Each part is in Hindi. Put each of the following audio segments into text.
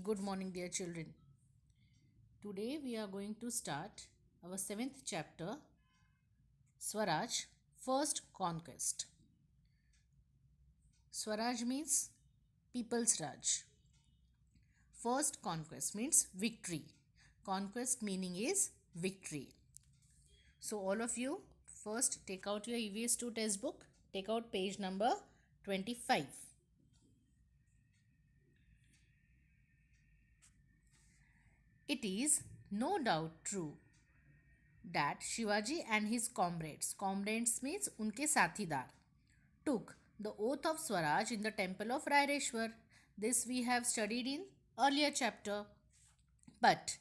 Good morning, dear children. Today we are going to start our seventh chapter, Swaraj, First Conquest. Swaraj means People's Raj. First conquest means victory. Conquest meaning is victory. So, all of you, first take out your EVS 2 textbook, take out page number 25. It is no doubt true that Shivaji and his comrades means unke साथीदार, took the oath of Swaraj in the temple of Raireshwar. This we have studied in earlier chapter. But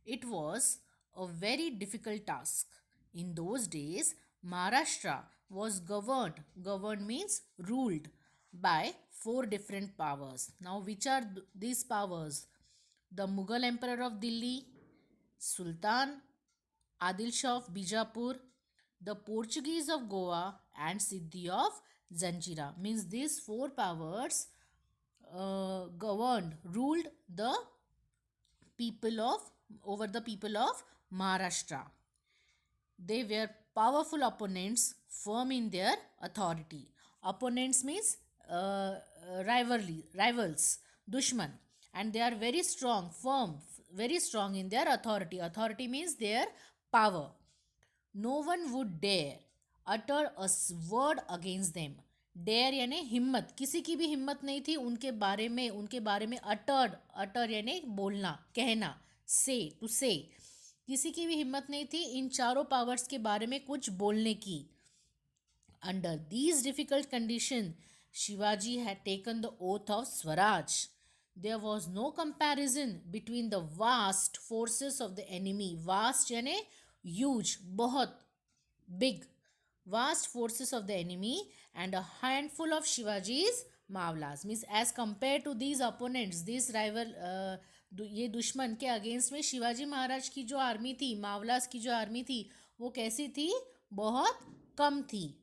it was a very difficult task. In those days, Maharashtra was governed means ruled by four different powers. Now, which are these powers? The Mughal Emperor of Delhi, Sultan Adil Shah of Bijapur, the Portuguese of Goa, and Siddhi of Zanjira. Means these four powers ruled the people of over the people of Maharashtra. They were powerful opponents, firm in their authority. Opponents means rivals, dushman, and they are very strong, firm, very strong in their authority. Authority means their power. No one would dare utter a word against them. Dare यानी हिम्मत, किसी की भी हिम्मत नहीं थी उनके बारे में अटर यानी बोलना, कहना, टू से किसी की भी हिम्मत नहीं थी इन चारों पावर्स के बारे में कुछ बोलने की. Under these difficult conditions, Shivaji had taken the oath of Swaraj. There was no comparison between the vast forces of the enemy. Vast यानी huge, बहुत big, vast forces of the enemy and a handful of Shivaji's Mavlas. Means as compared to these opponents, these rival ये दुश्मन के अगेंस्ट में शिवाजी महाराज की जो आर्मी थी, मावलास की जो आर्मी थी, वो कैसी थी? बहुत कम थी.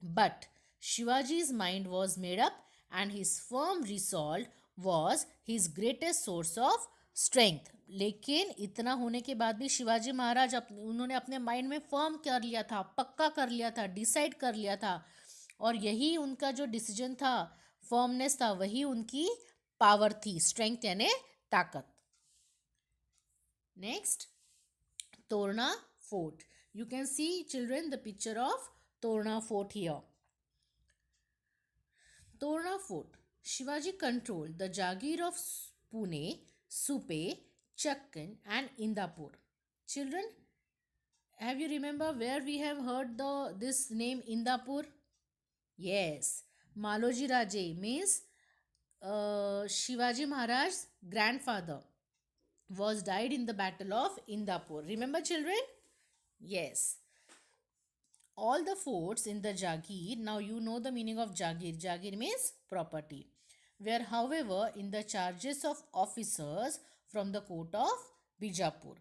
But Shivaji's mind was made up and his firm resolve was his greatest source of strength. लेकिन इतना होने के बाद भी शिवाजी महाराज उन्होंने अपने माइंड में फर्म कर लिया था, पक्का कर लिया था, डिसाइड कर लिया था, और यही उनका जो डिसीजन था, फर्मनेस था, वही उनकी पावर थी, स्ट्रेंथ यानी ताकत. Next, Torna fort. You can see, children, the picture of Torna Fort here. Torna Fort. Shivaji controlled the Jagir of Pune, Supe, Chakkan and Indapur. Children, have you remember where we have heard this name Indapur? Yes, Maloji Raje means Shivaji Maharaj's grandfather was died in the battle of Indapur. Remember, children? Yes. All the forts in the Jagir, now you know the meaning of Jagir. Jagir means property. Were, however, in the charges of officers from the court of Bijapur.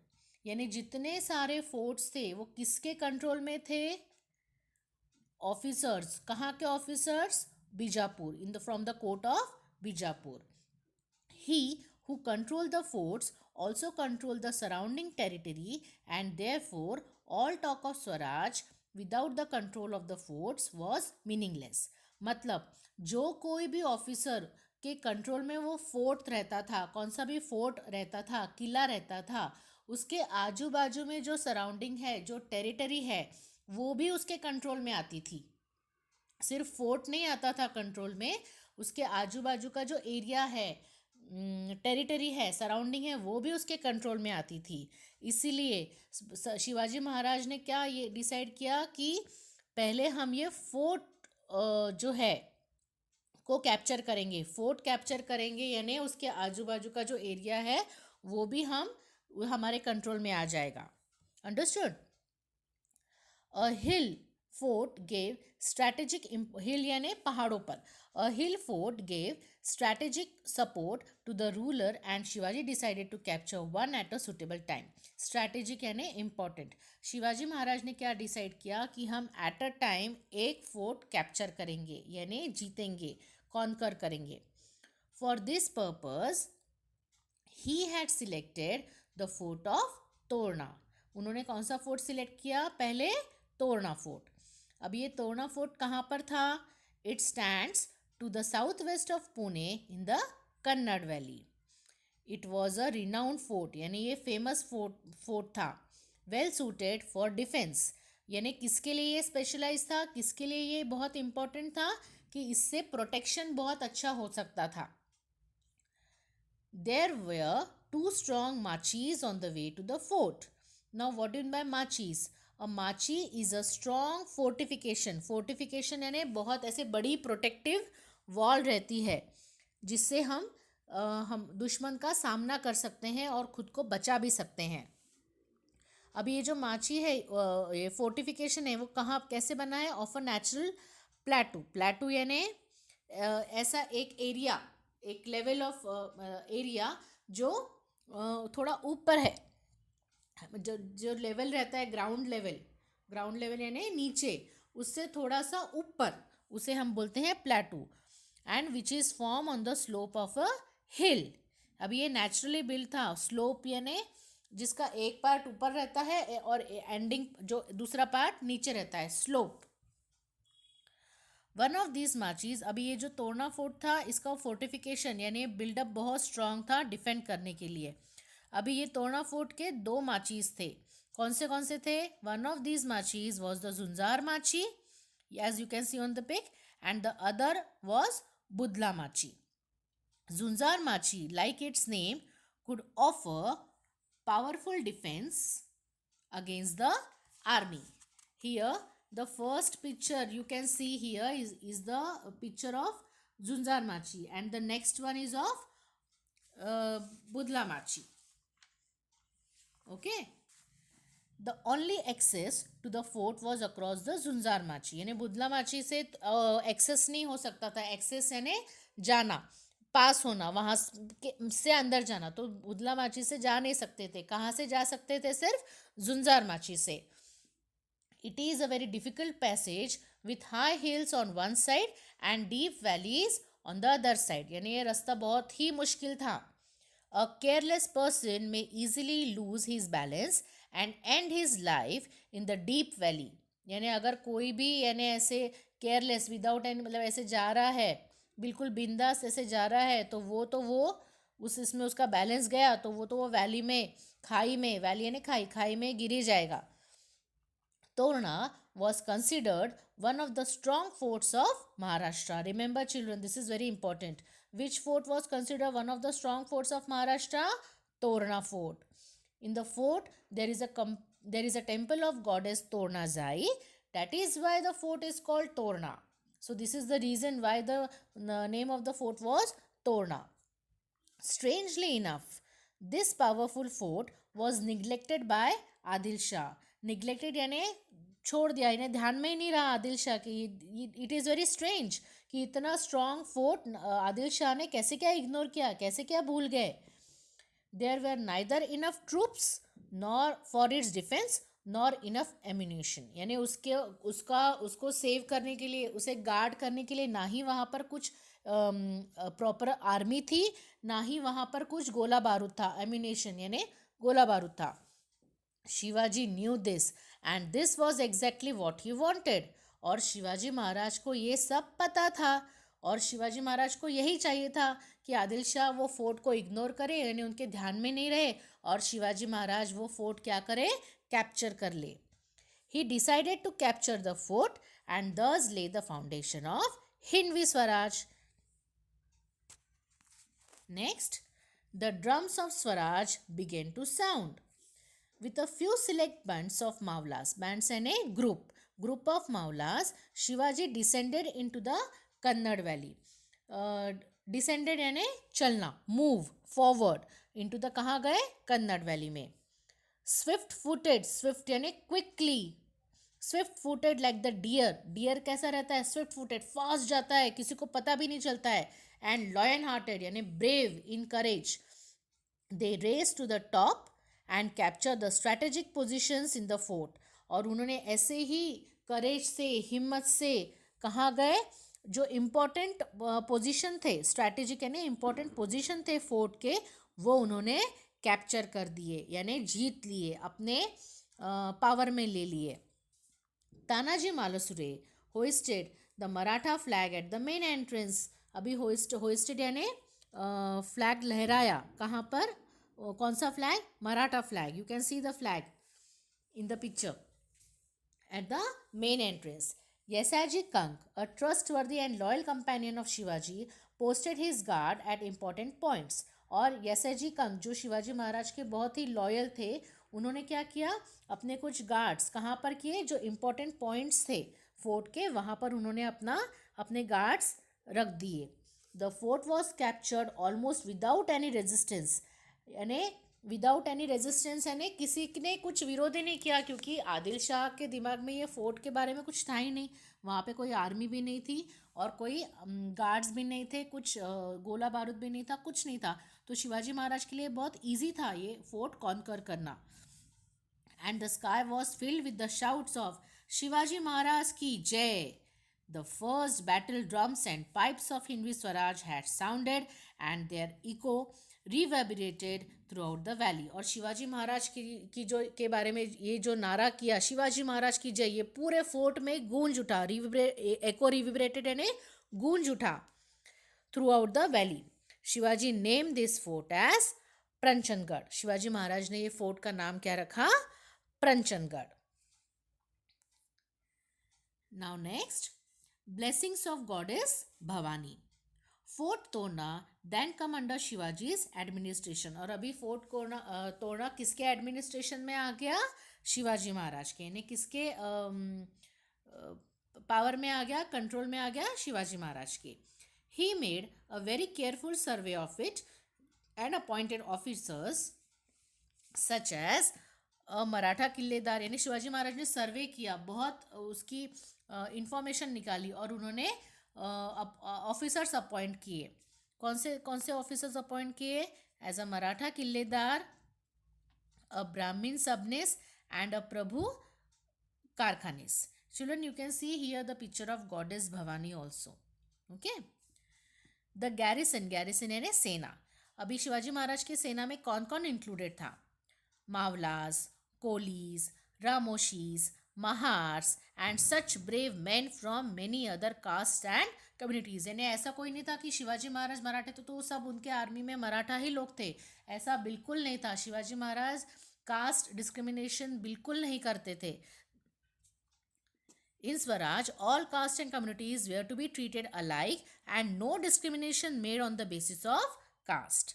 यानी जितने सारे फोर्ट्स थे वो किसके कंट्रोल में थे? ऑफिसर्स. कहाँ के officers? Bijapur. In the from the court of Bijapur. He who controlled the forts also controlled the surrounding territory, and therefore all talk of Swaraj without the control of the forts was meaningless. मतलब जो कोई भी ऑफिसर के कंट्रोल में वो फोर्ट रहता था, कौन सा भी फोर्ट रहता था, किला रहता था, उसके आजू बाजू में जो सराउंडिंग है, जो टेरिटरी है, वो भी उसके कंट्रोल में आती थी. सिर्फ फोर्ट नहीं आता था कंट्रोल में, उसके आजू बाजू का जो एरिया है, टेरिटरी है, सराउंडिंग है, वो भी उसके कंट्रोल में आती थी. इसीलिए शिवाजी महाराज ने क्या ये डिसाइड किया कि पहले हम ये फोर्ट जो है को कैप्चर करेंगे. फोर्ट कैप्चर करेंगे यानी उसके आजू बाजू का जो एरिया है वो भी हमारे कंट्रोल में आ जाएगा. अंडरस्टूड? अ हिल fort gave strategic hill यानी पहाड़ों पर. A hill fort gave strategic support to the ruler and Shivaji decided to capture one at a suitable time. Strategic यानी important. शिवाजी महाराज ने क्या डिसाइड किया कि हम एट अ टाइम एक फोर्ट कैप्चर करेंगे यानी जीतेंगे, कॉन्कर करेंगे. For this purpose he had selected the fort of Torna. उन्होंने कौन सा फोर्ट सिलेक्ट किया? पहले तोरना फोर्ट. अब ये तोरना फोर्ट कहाँ पर था? It stands to the south west of Pune in the Kanad valley. It was a renowned fort, यानी ये फेमस फोर्ट था. वेल सूटेड फॉर डिफेंस, यानी किसके लिए ये स्पेशलाइज था, किसके लिए ये बहुत इंपॉर्टेंट था कि इससे प्रोटेक्शन बहुत अच्छा हो सकता था. There were two strong machis on the way to the fort. Now, what do you mean by machis? A machi is a strong fortification. Fortification यानी बहुत ऐसे बड़ी प्रोटेक्टिव वॉल रहती है जिससे हम दुश्मन का सामना कर सकते हैं और खुद को बचा भी सकते हैं. अब ये जो माची है, ये फोर्टिफिकेशन है, वो कहाँ कैसे बना है? Of a natural प्लेटू. प्लेटू यानी ऐसा एक एरिया, एक लेवल ऑफ एरिया जो थोड़ा ऊपर है. जो जो लेवल रहता है ग्राउंड लेवल यानी नीचे, उससे थोड़ा सा ऊपर, उसे हम बोलते हैं plateau. And which is form on the slope of a hill. अब ये नेचुरली बिल्ड था. स्लोप यानी जिसका एक पार्ट ऊपर रहता है और एंडिंग जो दूसरा पार्ट नीचे रहता है, स्लोप. वन ऑफ दिस माचीज, अभी ये जो तोरना फोर्ट था इसका फोर्टिफिकेशन यानी बिल्डअप बहुत स्ट्रांग था डिफेंड करने के लिए. अभी ये तोरना फोर्ट के दो माचीज थे. कौन से थे? वन ऑफ दिस माचीज was the Jhunjhar Machi, as you can see on the peak, and the other was Budhla Machi. Jhunjhar Machi, like its name, could offer powerful defense against the army. Here the first picture you can see here is the picture of Zunzar Machi, and the next one is of Budla Machi. Okay, the only access to the fort was across the Zunzar Machi. यानी बुदला माची से एक्सेस नहीं हो सकता था. एक्सेस यानी जाना, पास होना, वहाँ से अंदर जाना. तो बुदला माची से जा नहीं सकते थे. कहाँ से जा सकते थे? सिर्फ झुंझार माची से. It is a very difficult passage with high heels on one side and deep valleys on the other side. यानी ये रास्ता बहुत ही मुश्किल था. अ केयरलेस पर्सन में easily lose his balance and and his life in the deep valley. यानी अगर कोई भी यानी ऐसे केयरलेस विदाउट एनी, मतलब ऐसे जा रहा है, बिल्कुल बिंदास ऐसे जा रहा है, तो वो उस इसमें उसका बैलेंस गया तो वो वैली में, खाई में, वैली यानी खाई में गिर ही जाएगा. Torna was considered one of the strong forts of Maharashtra. Remember children, this is very important. Which fort was considered one of the strong forts of Maharashtra? Torna fort. In the fort there is a temple of goddess Torna Zai. That is why the fort is called Torna. So this is the reason why the name of the fort was Torna. Strangely enough, this powerful fort was neglected by Adil Shah. Neglected यानी छोड़ दिया, इन्हें ध्यान में ही नहीं रहा आदिल शाह की. इट इज़ वेरी स्ट्रेंज कि इतना स्ट्रॉन्ग फोर्ट आदिल शाह ने कैसे क्या इग्नोर किया, कैसे क्या भूल गए. There were neither enough troops nor for its defence nor enough ammunition. यानी उसको सेव करने के लिए, उसे गार्ड करने के लिए ना ही वहाँ पर कुछ प्रॉपर आर्मी थी, ना ही वहाँ पर कुछ गोला बारूद था, एम्यूनिशन यानी गोला बारूद था. Shivaji new this and this was exactly what he wanted. और शिवाजी महाराज को ये सब पता था और शिवाजी महाराज को यही चाहिए था कि आदिल शाह वो फोर्ट को इग्नोर करे, यानी उनके ध्यान में नहीं रहे, और शिवाजी महाराज वो फोर्ट क्या करे? कैप्चर कर ले. He decided to capture the fort and thus lay the foundation of Hindavi Swaraj. Next, the drums of Swaraj began to sound. With a few select bands of Maulas, bands and a group of Maulas, Shivaji descended into the Kannad valley. Descended यानी चलना, move forward into the, कहाँ गए? कन्नड़ वैली में. Swift footed, swift यानी quickly, swift footed like the deer कैसा रहता है? Swift footed, fast जाता है, किसी को पता भी नहीं चलता है. And lion hearted यानी brave in courage. They raced to the top and capture the strategic positions in the fort. और उन्होंने ऐसे ही करेज से, हिम्मत से कहाँ गए? जो इम्पोर्टेंट पोजीशन थे, स्ट्रैटेजिक यानी इम्पोर्टेंट पोजीशन थे फोर्ट के, वो उन्होंने कैप्चर कर दिए यानी जीत लिए, अपने पावर में ले लिए. Tanaji Malusare hoisted the Maratha flag at the main entrance. अभी होइस्टेड यानी फ्लैग लहराया. कहाँ पर? कौन सा flag? Maratha flag. You can see the flag in the picture at the main entrance. Yesaji Kank, a trustworthy and loyal companion of Shivaji, posted his guard at important points. और यसाजी कंक जो शिवाजी महाराज के बहुत ही लॉयल थे, उन्होंने क्या किया, अपने कुछ गार्ड्स कहाँ पर किए, जो इम्पोर्टेंट पॉइंट्स थे फोर्ट के, वहाँ पर उन्होंने अपने गार्ड्स रख दिए. The fort was captured almost without any resistance. यानी विदाउट एनी रेजिस्टेंस यानी किसी ने कुछ विरोध ही नहीं किया, क्योंकि आदिल शाह के दिमाग में ये फोर्ट के बारे में कुछ था ही नहीं. वहाँ पे कोई आर्मी भी नहीं थी और कोई गार्ड्स भी नहीं थे, कुछ गोला बारूद भी नहीं था, कुछ नहीं था. तो शिवाजी महाराज के लिए बहुत ईजी था ये फोर्ट कॉन्कर करना. And the sky was filled with the shouts of Shivaji Maharaj की जय. The first battle drums and pipes of Hindu Swaraj had sounded and their echo reverberated throughout the valley. और शिवाजी महाराज की जो के बारे में ये जो नारा किया, शिवाजी महाराज की जय, ये पूरे फोर्ट में गूंज उठा. एको रिविब्रेटेड यानी गूंज उठा throughout the valley. Shivaji name this fort as Pranchangarh. Shivaji Maharaj ने ये फोर्ट का नाम क्या रखा? Pranchangarh. Now next, blessings of goddess Bhavani. Fort तोड़ना then come under Shivaji's administration. और अभी फोर्ट तोड़ना किसके एडमिनिस्ट्रेशन में आ गया? शिवाजी महाराज के. यानी किसके पावर में आ गया, कंट्रोल में आ गया? शिवाजी महाराज के. He made a very careful survey of it and appointed officers such as Maratha killedar. यानी शिवाजी महाराज ने सर्वे किया, बहुत उसकी इंफॉर्मेशन निकाली और उन्होंने ऑफिसर्स अपॉइंट किए. कौन से ऑफिसर्स अपॉइंट किए? As a Maratha killedar, a Brahmin Sabnis and a Prabhu Karkhanis. Children, you can see here the picture of goddess Bhavani also. Okay. The garrison यानी सेना. अभी शिवाजी महाराज की सेना में कौन कौन इंक्लूडेड था? Mavlas, Kolis, Ramoshis, Mahars and such brave men from many other caste and communities. यानी ऐसा कोई नहीं था कि शिवाजी महाराज मराठे तो सब उनके आर्मी में मराठा ही लोग थे. ऐसा बिल्कुल नहीं था. शिवाजी महाराज कास्ट डिस्क्रिमिनेशन बिल्कुल नहीं करते थे. In Swaraj, all castes and communities were to be treated alike and no discrimination made on the basis of caste.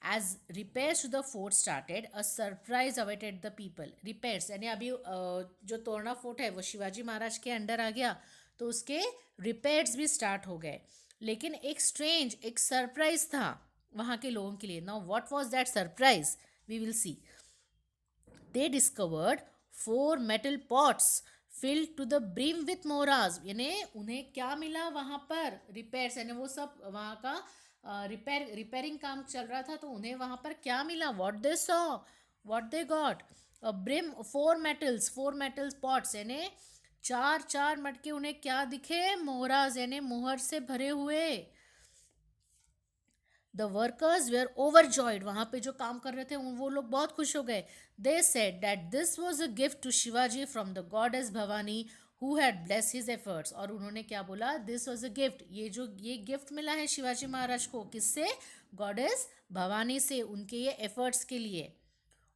As repairs to the fort started, a surprise awaited the people. Repairs यानी अभी जो तोड़ना फोर्ट है वो शिवाजी महाराज के अंडर आ गया, तो उसके रिपेयर्स भी स्टार्ट हो गए. लेकिन एक सरप्राइज था वहाँ के लोगों के लिए. Now what was that surprise? We will see. They discovered 4 metal pots filled to the brim with moras. यानी उन्हें क्या मिला वहाँ पर? रिपेयर्स. यानी वो सब वहाँ का रिपेयरिंग काम चल रहा था, तो उन्हें वहाँ पर क्या मिला? What they saw, what they got? Brim, 4 metals pots यानी चार मटके उन्हें क्या दिखे? मोहराज यानी मोहर से भरे हुए. The workers were overjoyed. वहाँ पे जो काम कर रहे थे वो लोग बहुत खुश हो गए. They said that this was a gift to Shivaji from the goddess Bhavani who had bless his efforts. और उन्होंने क्या बोला? This was a gift. ये गिफ्ट मिला है शिवाजी महाराज को. किससे? गॉडेस भवानी से, उनके ये एफर्ट्स के लिए.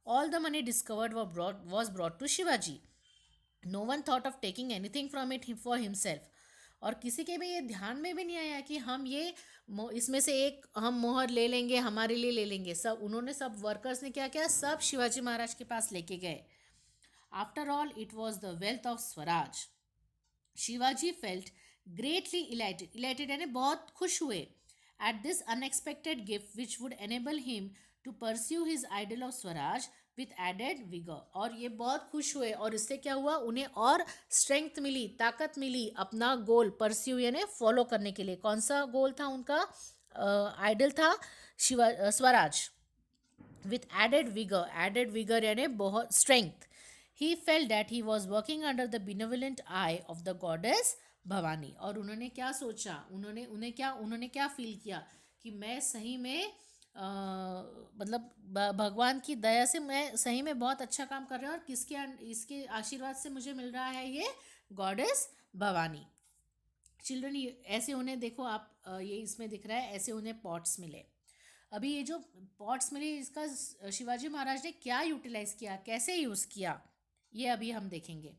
All the money discovered was brought to Shivaji. No one thought of taking anything from it for himself. और किसी के भी ये ध्यान में भी नहीं आया कि हम ये इसमें से एक हम मोहर ले लेंगे, हमारे लिए ले लेंगे. सब वर्कर्स ने क्या किया? सब शिवाजी महाराज के पास लेके गए. After all it was the wealth of Swaraj. Shivaji felt greatly elated यानी बहुत खुश हुए at this unexpected gift which would enable him to pursue his ideal of Swaraj with added vigour. और ये बहुत खुश हुए और इससे क्या हुआ? उन्हें और स्ट्रेंथ मिली, ताकत मिली अपना गोल परस्यू यानी फॉलो करने के लिए. कौन सा गोल था उनका? आइडल था स्वराज. विथ एडेड विगर यानी बहुत strength. He felt that he was working under the benevolent eye of the goddess Bhavani. और उन्होंने क्या सोचा, उन्होंने क्या फील किया कि मैं सही में मतलब भगवान की दया से मैं सही में बहुत अच्छा काम कर रहा हूँ, और इसके आशीर्वाद से मुझे मिल रहा है ये गॉडेस भवानी। चिल्ड्रन, ऐसे उन्हें देखो आप, ये इसमें दिख रहा है, ऐसे उन्हें पॉट्स मिले। अभी ये जो पॉट्स मिले, इसका शिवाजी महाराज ने क्या यूटिलाइज किया, कैसे यूज़ किया, ये अभी हम देखेंगे।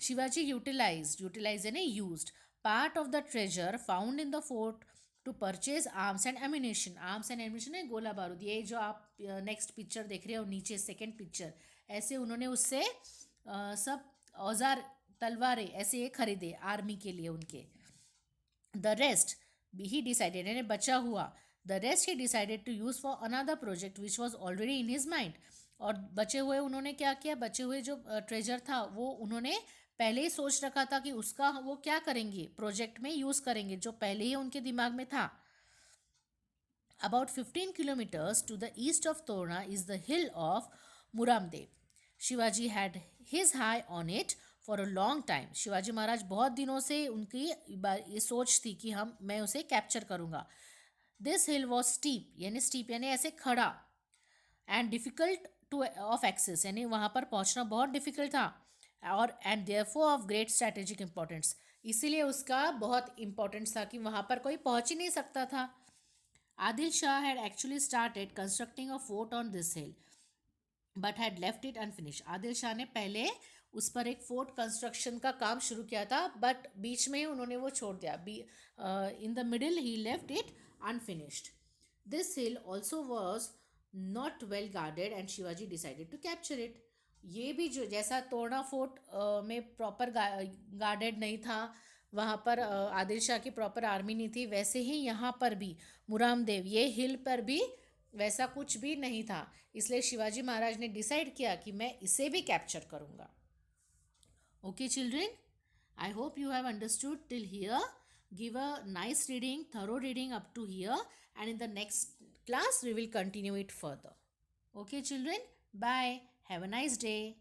शिवाजी यूटिलाइज यानी used part of the treasure found in the fort to purchase arms and ammunition. Arms and ammunition है गोला बारूद। ये जो आप नेक्स्ट पिक्चर देख रहे हो नीचे, सेकेंड पिक्चर, ऐसे उन्होंने उससे सब औजार, तलवारें ऐसे ये खरीदे आर्मी के लिए उनके। द रेस्ट ही डिसाइडेड, यानी बचा हुआ, the rest he decided to use for another project which was already in his mind. और बचे हुए उन्होंने क्या किया, बचे हुए जो ट्रेजर था वो उन्होंने पहले ही सोच रखा था कि उसका वो क्या करेंगे, प्रोजेक्ट में यूज़ करेंगे, जो पहले ही उनके दिमाग में था। About 15 kilometers to the east of Torna is the hill of Muramdev. Shivaji had his eye on it for a long time. Shivaji Maharaj बहुत दिनों से उनकी ये सोच थी कि मैं उसे कैप्चर करूँगा। This hill was steep, यानी steep यानी ऐसे खड़ा, and difficult to of access, यानी वहाँ पर पहुँचना बहुत डिफिकल्ट था, और and therefore of great strategic importance, इसीलिए उसका बहुत इम्पोर्टेंस था कि वहाँ पर कोई पहुँच ही नहीं सकता था। Adil Shah had actually started constructing a fort on this hill, but had left it unfinished. Adil Shah ने पहले उस पर एक फोर्ट कंस्ट्रक्शन का काम शुरू किया था, बट बीच में ही उन्होंने वो छोड़ दिया। In the middle he left it unfinished. This hill also was not well guarded and Shivaji decided to capture it. ये भी जो जैसा तोरना फोर्ट में प्रॉपर गार्डेड नहीं था, वहाँ पर आदिल शाह की प्रॉपर आर्मी नहीं थी, वैसे ही यहाँ पर भी मुरामदेव ये हिल पर भी वैसा कुछ भी नहीं था। इसलिए शिवाजी महाराज ने डिसाइड किया कि मैं इसे भी कैप्चर करूँगा। Okay children, I hope you have understood till here. Give a nice reading, thorough reading up to here, and in the next class we will continue it further. Okay children, bye. Have a nice day.